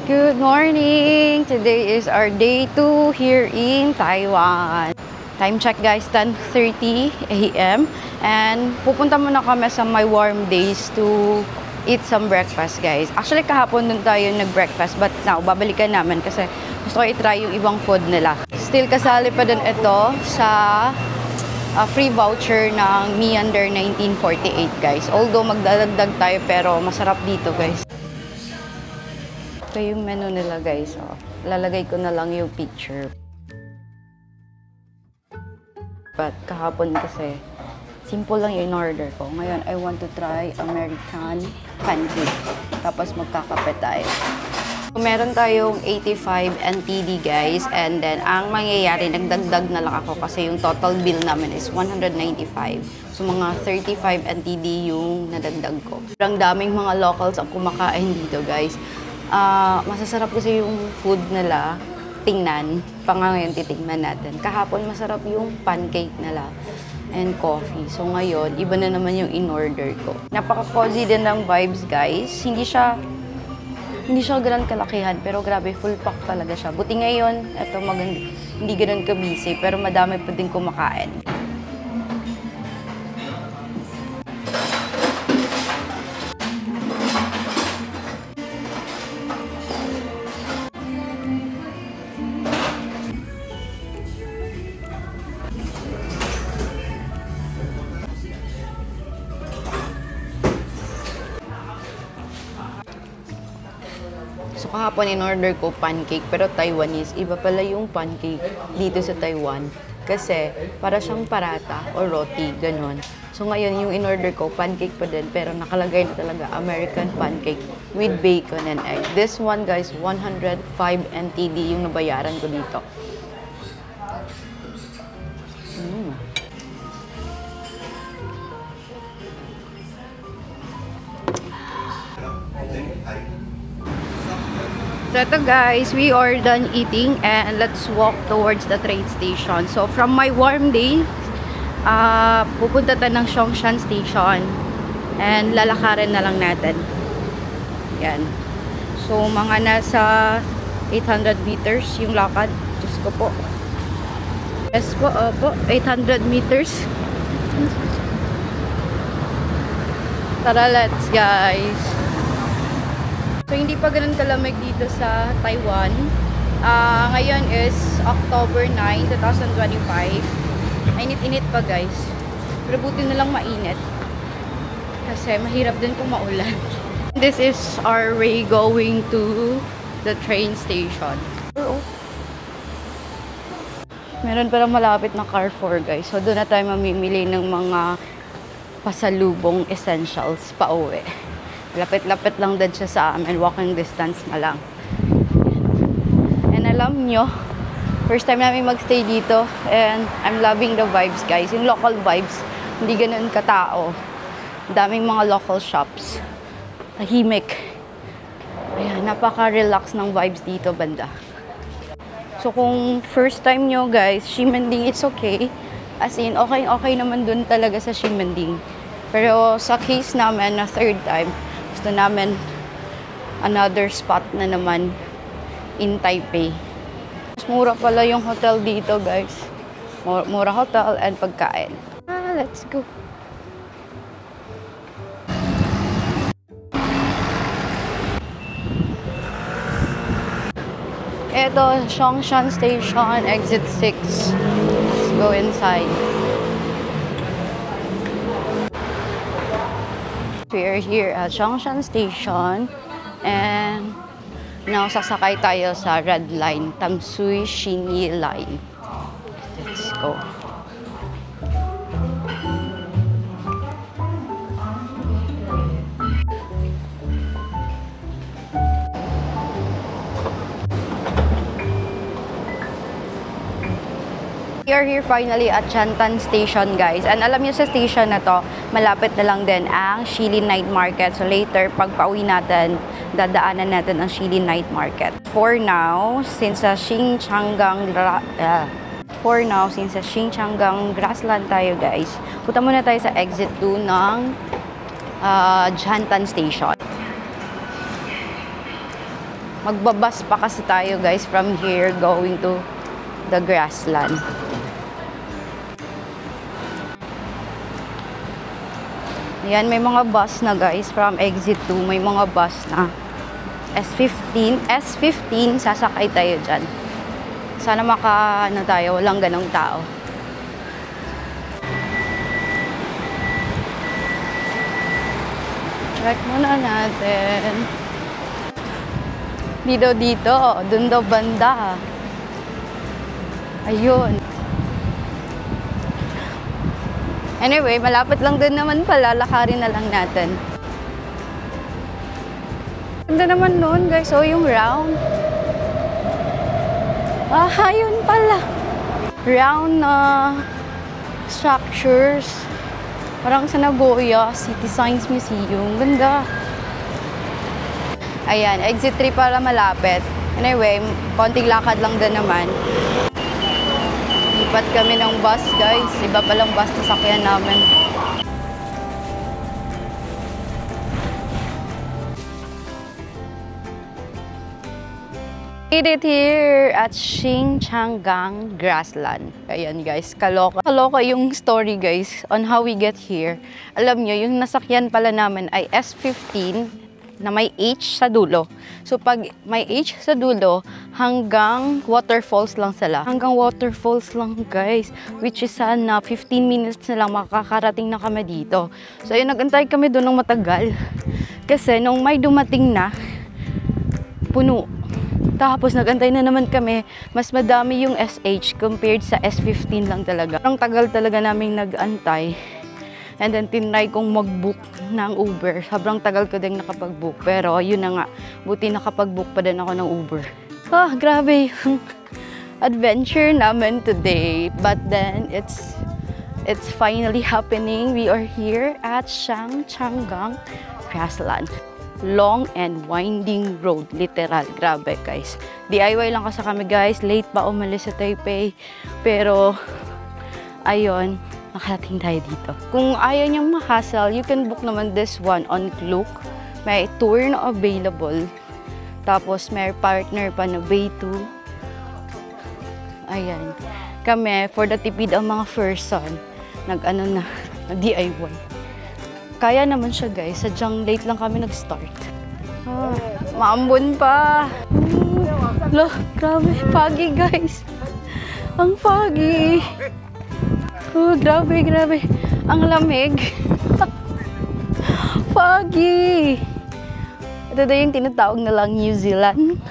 Good morning! Today is our day 2 here in Taiwan. Time check guys, 10:30 a.m. And pupunta muna kami sa my warm days to eat some breakfast guys. Actually kahapon dun tayo nag-breakfast but now babalikan namin kasi gusto ko i-try yung ibang food nila. Still kasali pa din ito sa free voucher ng Meander 1948 guys. Although magdadagdag tayo pero masarap dito guys. Ito yung menu nila guys. Oh. Lalagay ko na lang yung picture. But kahapon kasi, simple lang yung order ko. Ngayon, I want to try American pancake. Tapos magkakape tayo. Meron tayong 85 NTD guys. And then, ang mangyayari, nagdagdag na lang ako kasi yung total bill namin is 195. So, mga 35 NTD yung nadagdag ko. Ang daming mga locals ang kumakain dito guys. Masasarap kasi yung food nila, tingnan. Ngayon titingnan natin. Kahapon masarap yung pancake nila and coffee. So ngayon, iba na naman yung in-order ko. Napaka-cozy din ng vibes guys. Hindi siya ganun kalakihan, pero grabe, full pack talaga siya. Buti ngayon, eto maganda. Hindi ganun ka-busy, pero madami pa din kumakain. So kahapon in-order ko pancake pero Taiwanese. Iba pala yung pancake dito sa Taiwan. Kasi para siyang parata o roti, ganun. So ngayon yung in-order ko, pancake pa din pero nakalagay na talaga American pancake with bacon and egg. This one guys, 105 NTD yung nabayaran ko dito. So ito guys, we are done eating and let's walk towards the train station. So from my warm day, pupunta tayo ng Zhongshan Station and lalakarin na lang natin. Yan. So mga nasa 800 meters yung lakad. Diyos ko po. Yes po, opo. 800 meters. Tara, let's guys. So, hindi pa ganun kalamig dito sa Taiwan. Ngayon is October 9, 2025. Mainit-init pa guys. Pero buti na lang mainit. Kasi mahirap din kung maulan. This is our way going to the train station. Meron parang malapit na Carrefour guys. So, doon na tayo mamimili ng mga pasalubong essentials pa uwi. Lapit-lapit lang din siya sa amin. Walking distance na lang. And alam nyo, first time namin magstay dito. And I'm loving the vibes, guys. Yung local vibes, hindi ganun katao. Daming mga local shops. Tahimik. Ayan, napaka-relax ng vibes dito, banda. So, kung first time nyo, guys, Ximending, it's okay. As in, okay naman dun talaga sa Ximending. Pero sa case namin, na third time, gusto namin another spot na naman in Taipei. Mas mura pala yung hotel dito guys. Mura hotel and pagkain. Let's go. Ito, Zhongshan Station, exit 6. Let's go inside. We are here at Zhongshan Station and Now, sasakay tayo sa Red Line, Tamsui Shinyi Line. Let's go. We are here finally at Shantan Station, guys. And alam niyo sa station na to, malapit na lang din ang Shili Night Market. So later, pag pauwi natin, dadaanan natin ang Shili Night Market. For now, since sa Xinjiang Grassland tayo, guys, punta muna tayo sa exit 2 ng Shantan Station. Magbabas pa kasi tayo, guys, from here going to the Grassland. Ayan, may mga bus na, guys, from exit 2. May mga bus na. S15, sasakay tayo dyan. Sana tayo, walang ganong tao. Check muna natin. Dito, dun daw banda. Ayun. Anyway, malapit lang din naman pala. Lakarin na lang natin. Ganda naman nun, guys. So, yung round. Yun pala. Round na structures. Parang sa Nagoya City Science Museum. Ganda. Ayan, exit 3 para malapit. Anyway, konting lakad lang din naman. Lipat kami ng bus, guys. Iba palang bus na sakyan namin. Made it here at Xinjiang Grassland. Ayan, guys, kaloka. Kaloka yung story, guys, on how we get here. Alam nyo, yung nasakyan pala namin ay S15 na may H sa dulo. So, pag may H sa dulo, hanggang waterfalls lang sila. Hanggang waterfalls lang, guys. Which is sana 15 minutes na lang makakarating na kami dito. So, ayun, nag-antay kami doon ng matagal. Kasi, nung may dumating na, puno. Tapos, nag-antay na naman kami. Mas madami yung SH compared sa S15 lang talaga. Ang tagal talaga naming nag-antay. And then, tinry kong mag-book ng Uber. Sobrang tagal ko din nakapag-book. Pero, yun na nga. Buti nakapag-book pa din ako ng Uber. Grabe yung adventure namin today. But then, it's finally happening. We are here at Xinjiang Grassland. Long and winding road. Literal. Grabe, guys. DIY lang kasi kami, guys. Late pa umalis sa Taipei. Pero, ayun. Nakarating tayo dito. Kung ayaw niyang ma-hassle, you can book naman this one on Klook. May tour na available. Tapos may partner pa na Bay 2. Ayan. Kami, for the tipid ang mga person, nag-DIY. Kaya naman siya, guys. Sadyang late lang kami nag-start. Maambon pa. Look, grabe. Foggy, guys. Ang foggy. Grabe, grabe. Ang lamig. Foggy. Ito daw yung tinatawag na lang New Zealand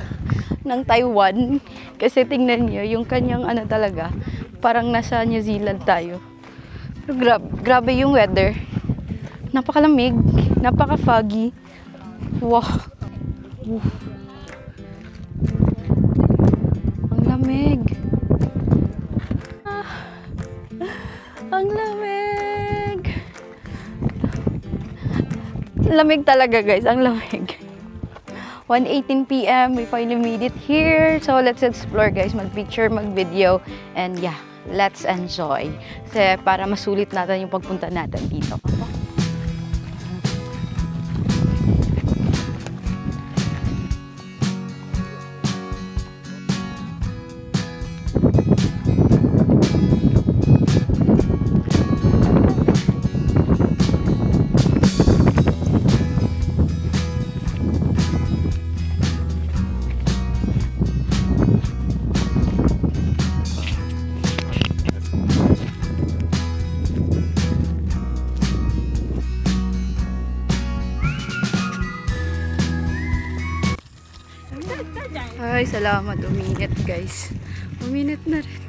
ng Taiwan. Kasi tingnan nyo, yung kanyang talaga, parang nasa New Zealand tayo. Grabe yung weather. Napakalamig. Napaka-foggy. Wow. Ang lamig. Ang lamig. Lamig talaga, guys. Ang lamig. 1:18 PM. We finally made it here. So, let's explore, guys. Mag-picture, mag-video. And yeah, let's enjoy. Kasi para masulit natin yung pagpunta natin dito. salamat. Uminit guys. Uminit na rin.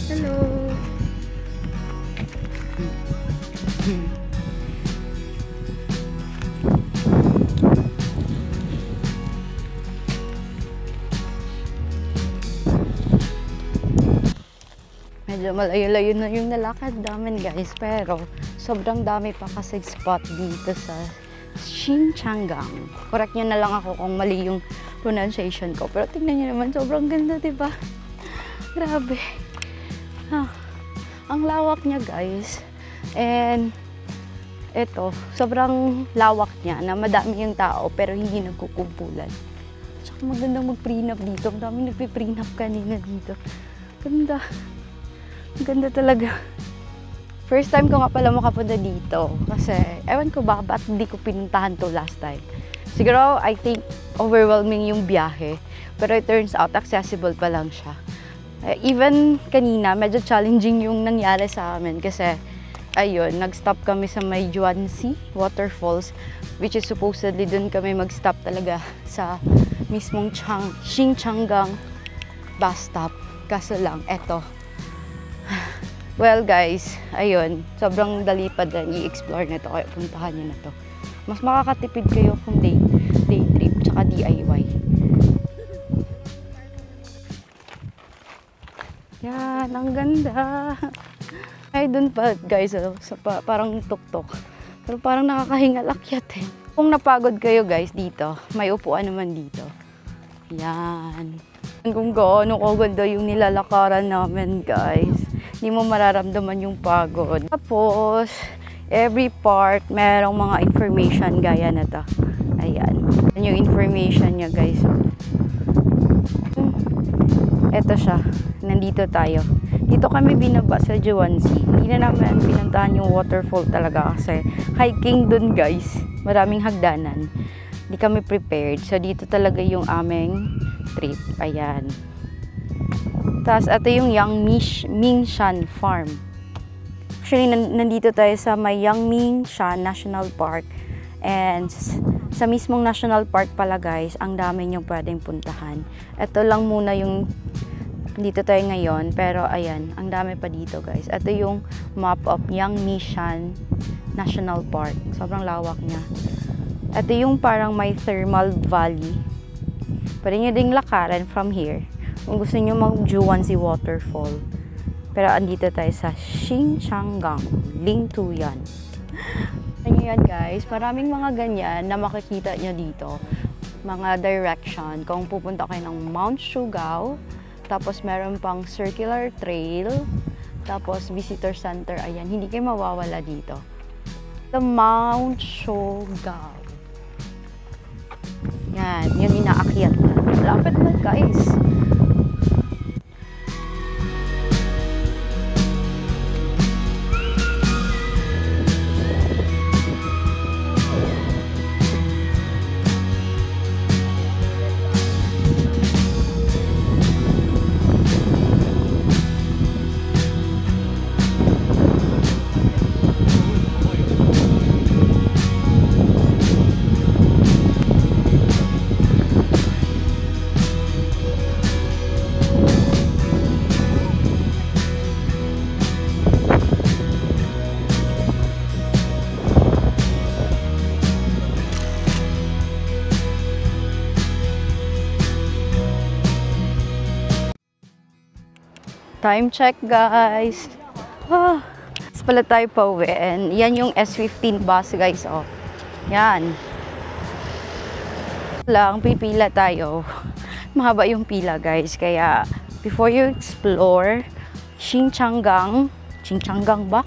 Hello. Medyo malayo-layo na yung nalakad namin guys, pero sobrang dami pa kasi spot dito sa Xinjiang. Correct nyo na lang ako kung mali yung pronunciation ko, pero tingnan nyo naman, sobrang ganda, diba? Grabe. Ang lawak niya guys, and eto, sobrang lawak niya na madami yung tao pero hindi nagkukumpulan. Tsaka magandang mag-prenup dito, ang dami nagpi-prenup kanina dito. Ganda. Ganda talaga. First time ko nga pala makapunta dito kasi ewan ko ba ba't hindi ko pinuntahan to last time. Siguro I think overwhelming yung biyahe, pero it turns out accessible pa lang siya. Even kanina, medyo challenging yung nangyari sa amin kasi ayun, nag-stop kami sa may Juansi Waterfalls, which is supposedly dun kami mag-stop talaga sa mismong Xinjiang bus stop. Kaso lang, eto. Well guys, ayun, sobrang dali pa din i-explore na to, kaya puntahan nyo na to. Mas makakatipid kayo kung day trip, tsaka DIY. Yan, ang ganda. Ay, dun pa guys, parang tuk-tuk. Pero parang nakakahingal akyat eh. Kung napagod kayo guys dito, may upuan naman dito. Yan. Kung gaano kaganda yung nilalakaran namin guys. Hindi mo mararamdaman yung pagod. Tapos, every part, merong mga information gaya na to. Ayan. Yan yung information niya guys. Ito siya. Nandito tayo. Dito kami binaba sa Juansi. Hindi na namin pinuntahan yung waterfall talaga kasi hiking dun guys. Maraming hagdanan. Hindi kami prepared. So dito talaga yung aming trip. Ayan. Tapos ito yung Yangmingshan Farm. Actually, nandito tayo sa may Yangmingshan National Park. And sa mismong National Park pala guys, ang dami niyong pwedeng puntahan. Ito lang muna yung dito tayo ngayon, pero ayan, ang dami pa dito guys. Ito yung map of Yangmingshan National Park. Sobrang lawak niya. Ito yung parang may thermal valley. Pwede nyo ding lakaran from here kung gusto nyo mag-Juansi Waterfall. Pero andito tayo sa Xinjiang, Lingtuyan. Ayan yan guys, maraming mga ganyan na makikita nyo dito. Mga direction kung pupunta kayo ng Mount Shugao. Tapos meron pang circular trail. Tapos visitor center. Ayan, hindi kayo mawawala dito. The Mount Shugao. Yan, yung inaakyat na. Lapit na guys. Time check guys. Tapos pala tayo pa uwi. And yan yung S15 bus guys. Oh. Yan. Lang, pipila tayo. Mahaba yung pila guys. Kaya before you explore Xinjiang ba?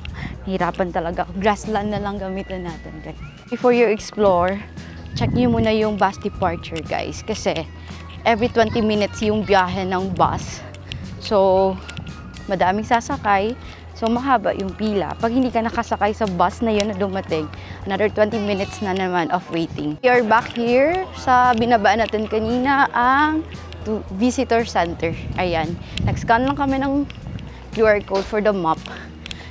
Hirapan talaga. Grassland na lang gamitin natin, guys. Before you explore, check nyo muna yung bus departure, guys. Kasi every 20 minutes yung biyahe ng bus. So, madaming sasakay. So, mahaba yung pila. Pag hindi ka nakasakay sa bus na yun na dumating, another 20 minutes na naman of waiting. We are back here sa binabaan natin kanina, ang visitor center. Ayan. Nag-scan lang kami ng QR code for the map.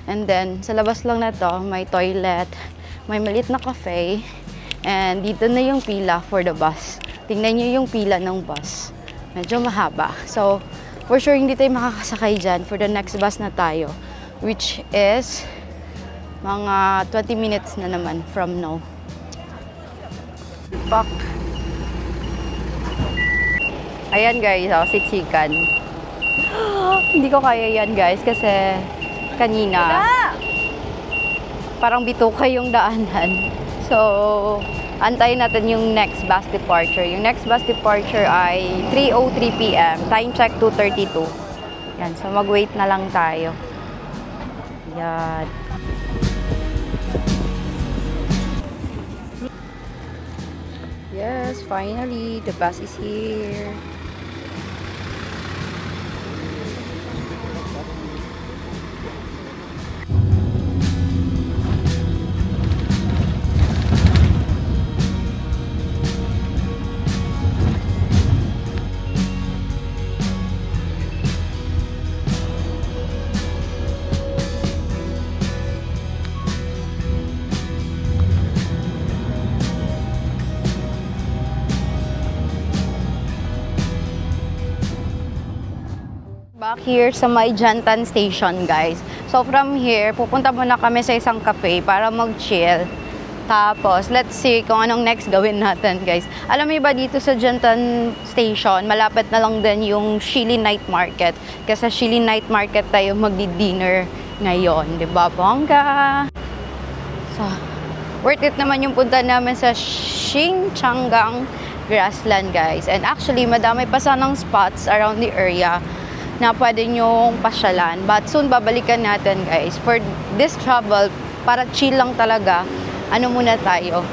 And then, sa labas lang na to, may toilet, may maliit na cafe, and dito na yung pila for the bus. Tingnan nyo yung pila ng bus. Medyo mahaba. So, for sure, hindi tayo makakasakay dyan for the next bus na tayo, which is mga 20 minutes na naman from now. Back. Ayan guys, siksikan. Hindi ko kaya yan guys kasi kanina parang bituka yung daanan. So, antayin natin yung next bus departure. Yung next bus departure ay 3:03 PM. Time check 2:32. Yan, so mag-wait na lang tayo. Yan. Yes, finally, the bus is here. Back here sa may Jantan Station, guys. So, from here, pupunta muna kami sa isang cafe para mag-chill. Tapos, let's see kung anong next gawin natin, guys. Alam mo ba dito sa Jantan Station, malapit na lang din yung Shili Night Market. Kasi sa Shili Night Market tayo magdi-dinner ngayon. Diba, bongga? So, worth it naman yung punta namin sa Xingchanggang Grassland, guys. And actually, madami pa sanang spots around the area na pwede nyong pasyalan. But soon, babalikan natin, guys. For this travel, para chill lang talaga, ano muna tayo?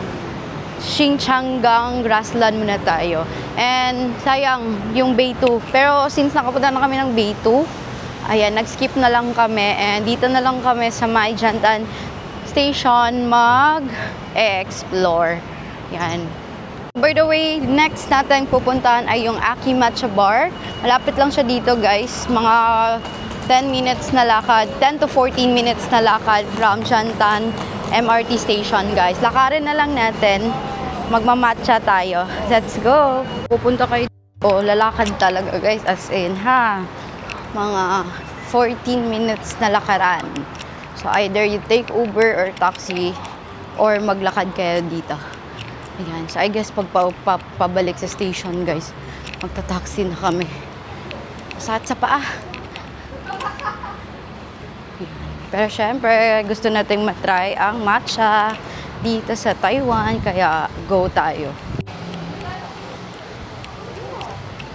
Xingchanggang Grassland muna tayo. And sayang, yung Bay 2. Pero since nakapunta na kami ng Bay 2, ayan, nag-skip na lang kami. And dito na lang kami sa May Jantan Station mag-explore. Yan. By the way, next natin pupuntahan ay yung Aki Matcha Bar. Malapit lang siya dito, guys. Mga 10 minutes na lakad, 10 to 14 minutes na lakad from Jantan MRT Station, guys. Lakarin na lang natin. Magmamatcha tayo. Let's go! Pupunta kayo dito. Lalakad talaga, guys. As in, ha? Mga 14 minutes na lakaran. So, either you take Uber or taxi or maglakad kayo dito. Ayan. So, I guess pag pabalik sa station, guys, magta-taxi na kami. Masakit sa paa. Pero syempre, gusto nating matry ang matcha dito sa Taiwan, kaya go tayo.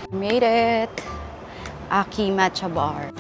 Made it! Aki Matcha Bar.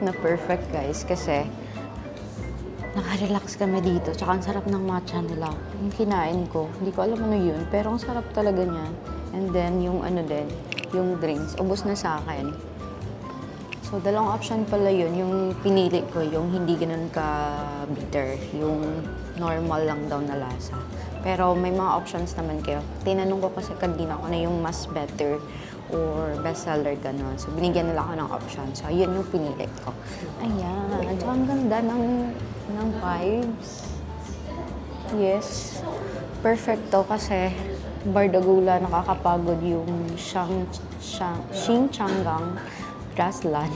na perfect guys kasi naka-relax kami dito. Tsaka ang sarap ng matcha nila. Yung kinain ko, hindi ko alam ano yun, pero ang sarap talaga niya. And then, yung ano din, yung drinks, ubos na sa akin. So, dalawang option pala yun. Yung pinili ko, yung hindi ganun ka-bitter. Yung normal lang daw na lasa. Pero may mga options naman kayo. Tinanong ko kasi kanina kung ano yung mas better or bestseller, gano'n. So, binigyan nila ako ng option. So, yun yung pinili ko. Ayan. So, ang ganda ng vibes. Yes. Perfect to kasi Bardagula, nakakapagod yung Xingchanggang grassland.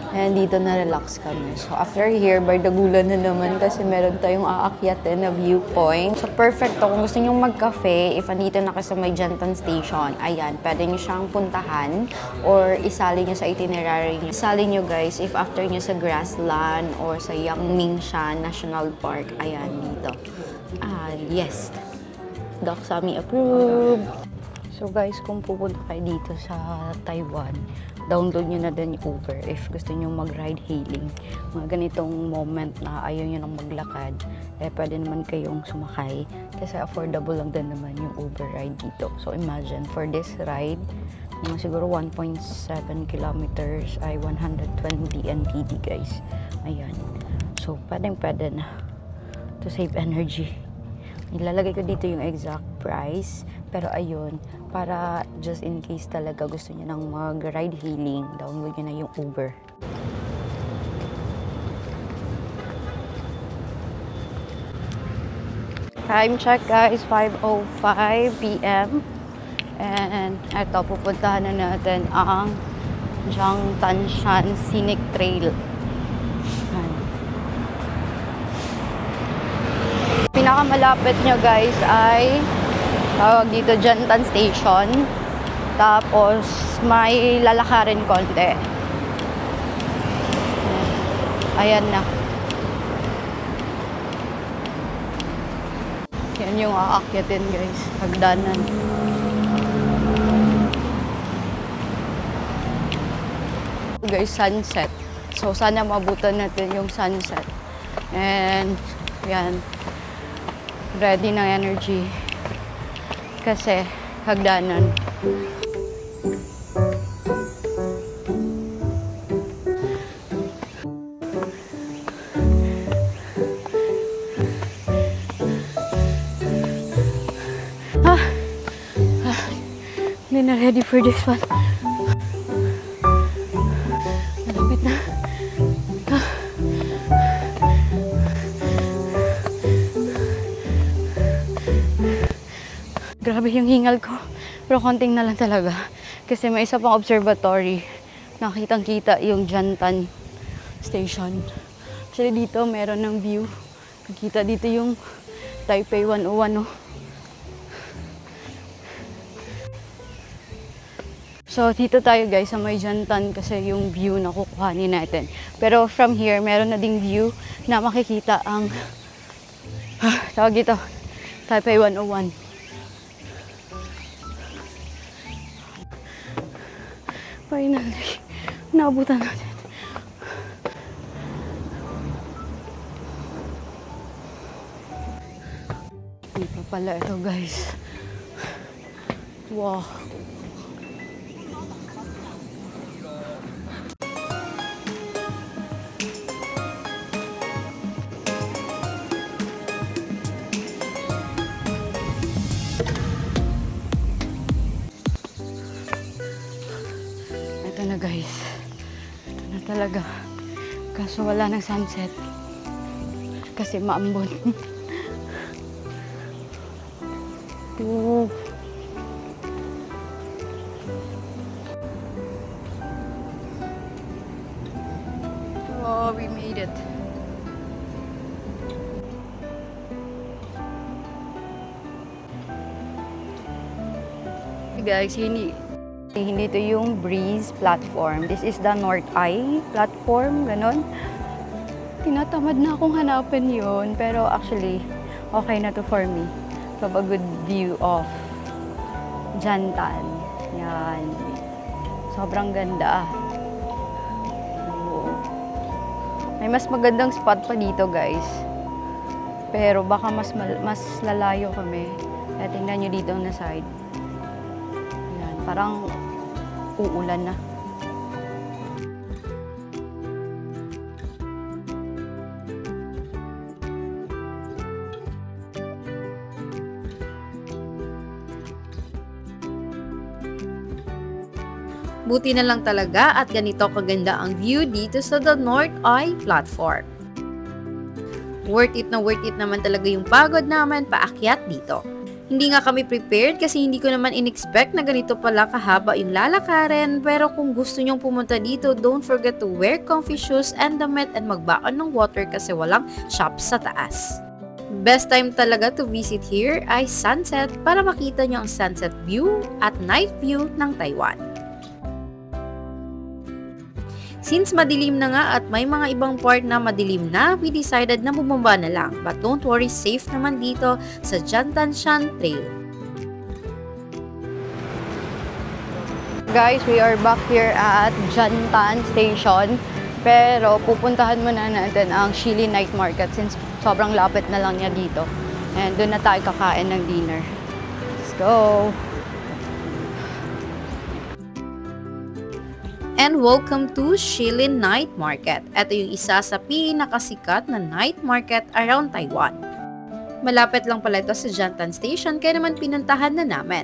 And dito na-relax kami. So, after here, Bardagula na naman kasi meron tayong aakyatin na viewpoint. So, perfect to. Kung gusto nyo mag-cafe, if andito na kayo sa may Jantan Station, ayan, pwede nyo siyang puntahan or isali nyo sa itinerary nyo. Isali nyo, guys, if after nyo sa grassland or sa Yangmingshan National Park, ayan, dito. Yes. Doc Sammy approved. So, guys, kung pupunta kayo dito sa Taiwan, download nyo na din yung Uber if gusto nyo mag-ride hailing. Mga ganitong moment na ayaw nyo nang maglakad, pwede naman kayong sumakay kasi affordable lang din naman yung Uber ride dito. So imagine, for this ride, mga siguro 1.7 kilometers ay 120 NTD guys. Ayan. So pwede na to save energy. Ilalagay ko dito yung exact price. Pero ayun, para just in case talaga gusto niyo nang mag-ride hailing, download niyo na yung Uber. Time check guys, 5:05 p.m. And eto, pupuntahan na natin ang Jiangtanshan Scenic Trail. Pinakamalapit nyo guys ay tawag dito Jantan Station. Tapos may lalakarin konti. Ayan na. Yan yung aakyatin guys. Hagdanan. Guys, sunset. So sana mabutan natin yung sunset. And yan. Ready ng energy. Kasi hagdanan. Hindi na ready for this one. Malapit na. Grabe yung hingal ko. Pero konting na lang talaga. Kasi may isa pang observatory. Nakitang-kita yung Jantan Station. Actually dito meron ng view. Nakita dito yung Taipei 101. So dito tayo guys sa may Jantan kasi yung view na kukuhanin natin. Pero from here meron na ding view na makikita ang tawag dito Taipei 101. Finally, naabutan natin. Hindi pa pala ito guys. Wow. Ito na guys. Ito na talaga. Kaso wala ng sunset. Kasi maambon. Oh, we made it. Hey guys, hindi ito yung Breeze platform. This is the North Eye platform, ganon. Tinatamad na akong hanapin yun, pero actually, okay na to for me. To have a good view of Jantan. Yan. Sobrang ganda. May mas magandang spot pa dito, guys. Pero baka mas lalayo kami. Kaya tingnan nyo dito na side. Ayan, parang uulan na. Buti na lang talaga at ganito kaganda ang view dito sa The North Eye platform. Worth it naman talaga yung pagod namin paakyat dito. Hindi nga kami prepared kasi hindi ko naman in-expect na ganito pala kahaba yung lalakarin, pero kung gusto nyong pumunta dito, don't forget to wear comfy shoes and damit and magbaon ng water kasi walang shop sa taas. Best time talaga to visit here ay sunset para makita nyo ang sunset view at night view ng Taiwan. Since madilim na nga at may mga ibang part na madilim na, we decided na bumaba na lang. But don't worry, safe naman dito sa Jiantanshan Trail. Guys, we are back here at Jiantan Station. Pero pupuntahan muna natin ang Shili Night Market since sobrang lapit na lang niya dito. And doon na tayo kakain ng dinner. Let's go! And welcome to Shilin Night Market. Ito yung isa sa pinakasikat na night market around Taiwan. Malapit lang pala ito sa Jiantan Station kaya naman pinuntahan na namin.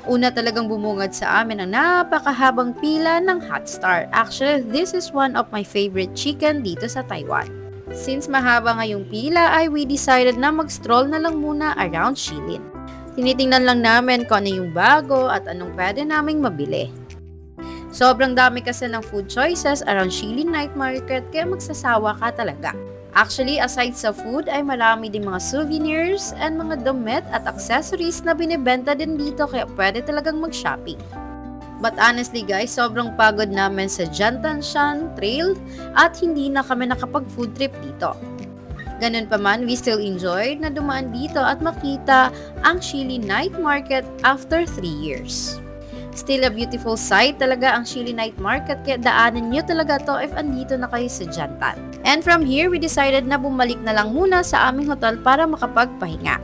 Una talagang bumungad sa amin ang napakahabang pila ng Hot Star. Actually, this is one of my favorite chicken dito sa Taiwan. Since mahaba nga yung pila ay we decided na mag-stroll na lang muna around Shilin. Tinitingnan lang namin kung ano yung bago at anong pwede naming mabili. Sobrang dami kasi ng food choices around Shilin Night Market kaya magsasawa ka talaga. Actually, aside sa food ay marami din mga souvenirs and mga damit at accessories na binibenta din dito kaya pwede talagang mag-shopping. But honestly guys, sobrang pagod namin sa Jiantanshan Trail at hindi na kami nakapag-food trip dito. Ganun pa man, we still enjoyed na dumaan dito at makita ang Shilin Night Market after 3 years. Still a beautiful sight talaga ang Shilin Night Market kaya daanan nyo talaga to if andito na kayo sa Jiantan. And from here, we decided na bumalik na lang muna sa aming hotel para makapagpahinga.